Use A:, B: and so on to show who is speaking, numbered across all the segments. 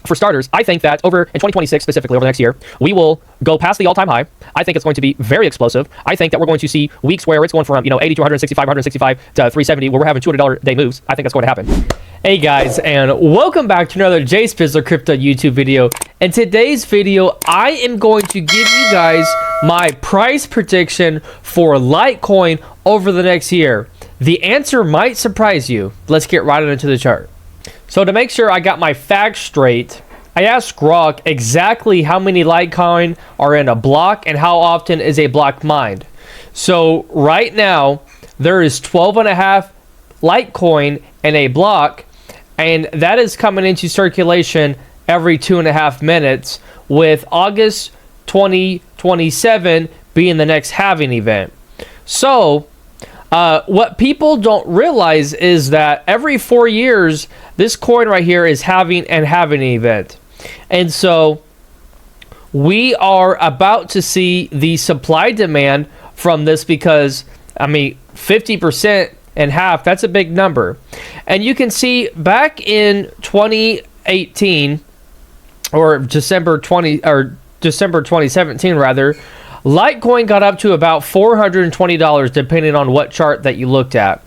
A: For starters, I think that over in 2026, specifically over the next year, we will go past the all-time high. I think it's going to be very explosive. I think that we're going to see weeks where it's going from 80 to 165, 165 to 370, where we're having $200 day moves. I think that's going to happen. Hey guys, and welcome back to another JSpizzle Crypto YouTube video. In today's video, I am going to give you guys my price prediction for Litecoin over the next year. The answer might surprise you. Let's get right into the chart. So to make sure I got my facts straight, I asked Grok exactly how many Litecoin are in a block and how often is a block mined. So right now, there is 12.5 Litecoin in a block, and that is coming into circulation every 2.5 minutes, with August 2027 being the next halving event. So what people don't realize is that every 4 years, this coin right here is having an halving event. And so we are about to see the supply demand from this, because, I mean, 50% and half, that's a big number. And you can see back in 2018, or December 2017 rather, Litecoin got up to about $420 depending on what chart that you looked at.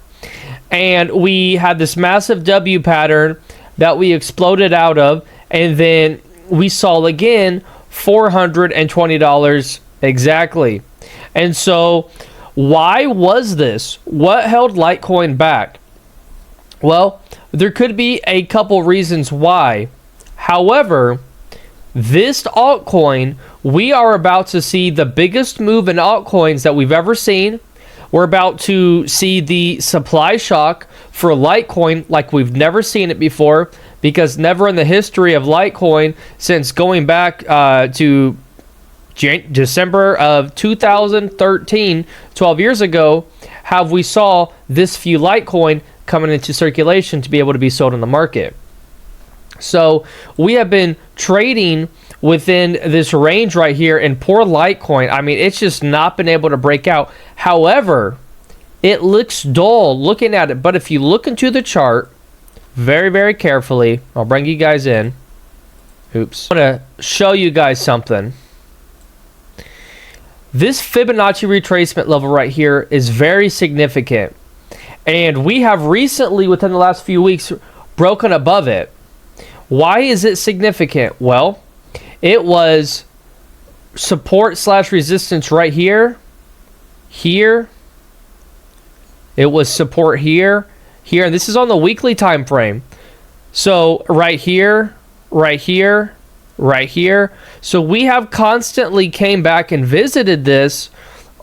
A: And we had this massive W pattern that we exploded out of, and then we saw again $420 exactly. And so why was this? What held Litecoin back? Well, there could be a couple reasons why. However, this altcoin, we are about to see the biggest move in altcoins that we've ever seen. We're about to see the supply shock for Litecoin like we've never seen it before, because never in the history of Litecoin, since going back to December of 2013, 12 years ago, have we saw this few Litecoin coming into circulation to be able to be sold in the market. So we have been trading within this range right here, and poor Litecoin, I mean, it's just not been able to break out. However, it looks dull looking at it, but if you look into the chart very, very carefully, I'll bring you guys in. Oops. I'm going to show you guys something. This Fibonacci retracement level right here is very significant, and we have recently, within the last few weeks, broken above it. Why is it significant? Well, it was support slash resistance right here, here. It was support here, here, and this is on the weekly time frame. So right here, right here, right here. So we have constantly came back and visited this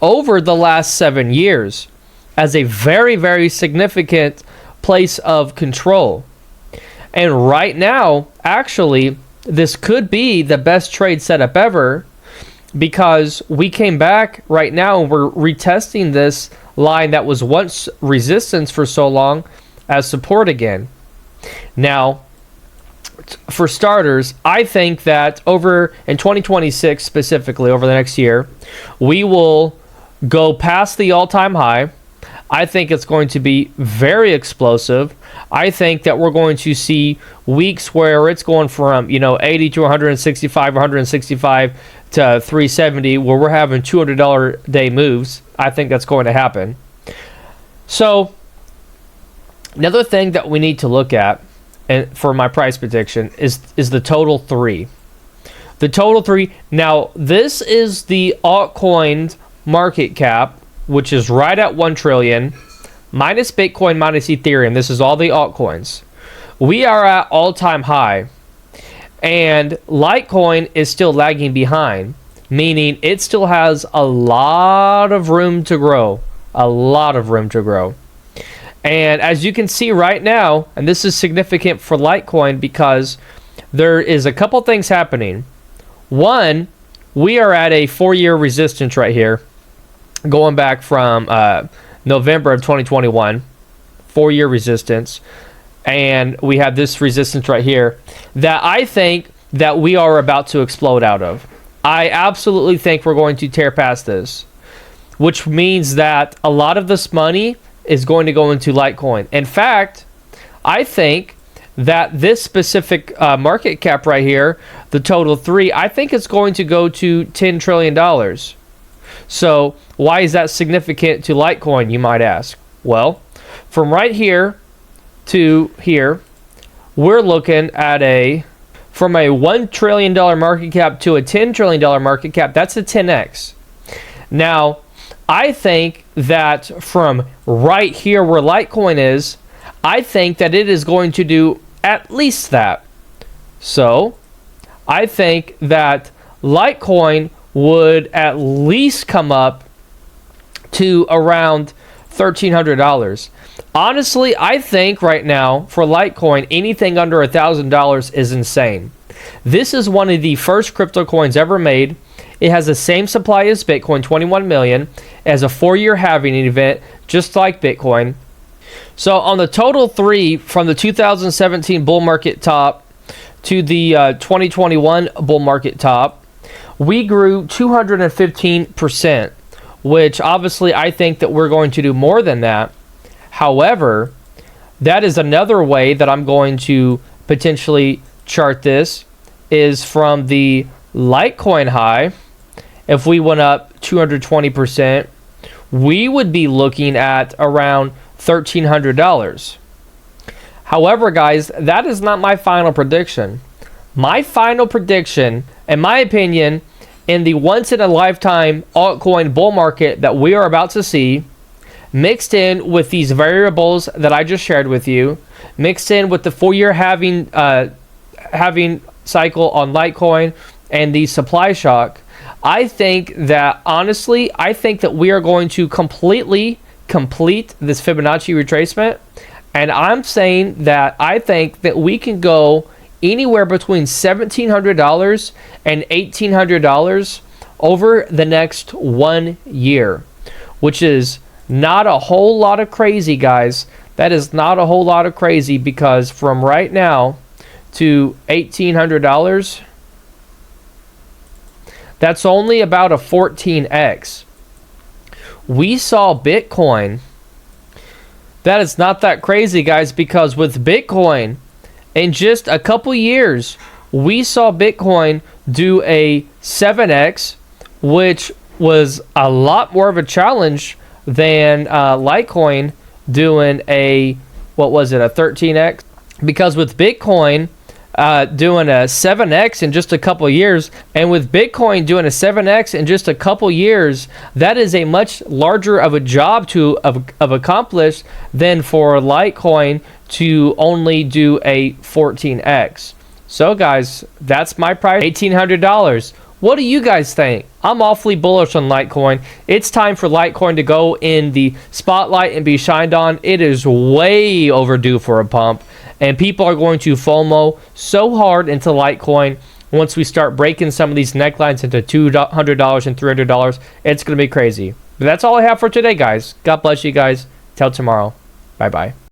A: over the last 7 years as a very, very significant place of control. And right now, actually, this could be the best trade setup ever, because we came back right now and we're retesting this line that was once resistance for so long as support again. Now, for starters, I think that over in 2026, specifically over the next year, we will go past the all-time high. I think it's going to be very explosive. I think that we're going to see weeks where it's going from 80 to 165, 165 to 370, where we're having $200 day moves. I think that's going to happen. So another thing that we need to look at, and for my price prediction, is the total 3. The total 3. Now, this is the altcoin market cap, which is right at 1 trillion, minus Bitcoin, minus Ethereum. This is all the altcoins. We are at all-time high, and Litecoin is still lagging behind, meaning it still has a lot of room to grow, a lot of room to grow. And as you can see right now, and this is significant for Litecoin because there is a couple things happening. One, we are at a 4-year resistance right here, going back from November of 2021, 4-year resistance, and we have this resistance right here that I think that we are about to explode out of. I absolutely think we're going to tear past this, which means that a lot of this money is going to go into Litecoin. In fact, I think that this specific market cap right here, the total 3, I think it's going to go to $10 trillion. So why is that significant to Litecoin, you might ask? Well, from right here to here, we're looking at from a $1 trillion market cap to a $10 trillion market cap. That's a 10x. Now, I think that from right here where Litecoin is, I think that it is going to do at least that. So I think that Litecoin would at least come up to around $1,300. Honestly, I think right now for Litecoin, anything under $1,000 is insane. This is one of the first crypto coins ever made. It has the same supply as Bitcoin, 21 million, as a 4-year halving event, just like Bitcoin. So on the total 3, from the 2017 bull market top to the 2021 bull market top, we grew 215%, which obviously I think that we're going to do more than that. However, that is another way that I'm going to potentially chart this, is from the Litecoin high. If we went up 220%, we would be looking at around $1,300. However, guys, that is not my final prediction. My final prediction, in my opinion, in the once-in-a-lifetime altcoin bull market that we are about to see, mixed in with these variables that I just shared with you, mixed in with the 4-year halving cycle on Litecoin and the supply shock, I think that, honestly, I think that we are going to completely complete this Fibonacci retracement. And I'm saying that I think that we can go anywhere between $1,700 and $1,800 over the next 1 year, which is not a whole lot of crazy, guys. That is not a whole lot of crazy, because from right now to $1,800, that's only about a 14x. We saw Bitcoin. That is not that crazy, guys, because with Bitcoin, in just a couple years, we saw Bitcoin do a 7x, which was a lot more of a challenge than Litecoin doing a, what was it, a 13x? Because with Bitcoin doing a 7x in just a couple years, and with Bitcoin doing a 7x in just a couple years, that is a much larger of a job to accomplish than for Litecoin to only do a 14x. So guys, that's my price, $1,800. What do you guys think? I'm awfully bullish on Litecoin. It's time for Litecoin to go in the spotlight and be shined on. It is way overdue for a pump, and people are going to FOMO so hard into Litecoin once we start breaking some of these necklines into $200 and $300. It's going to be crazy. But that's all I have for today, guys. God bless you guys. Till tomorrow. Bye-bye.